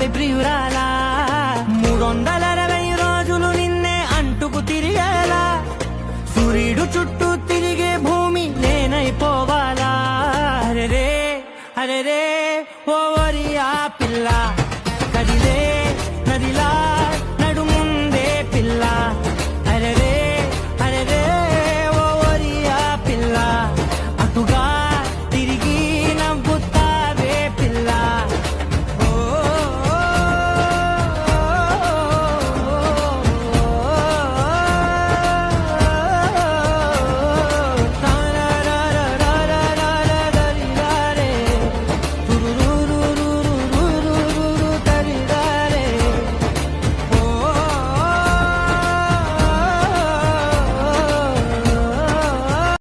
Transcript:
నాపై ప్రియురాలా 360 రోజులు నిన్నే అంటుకు తిరిగేలా సూర్యుడు చుట్టూ తిరిగే భూమి నేనైపోవాలా అరెరే అరెరే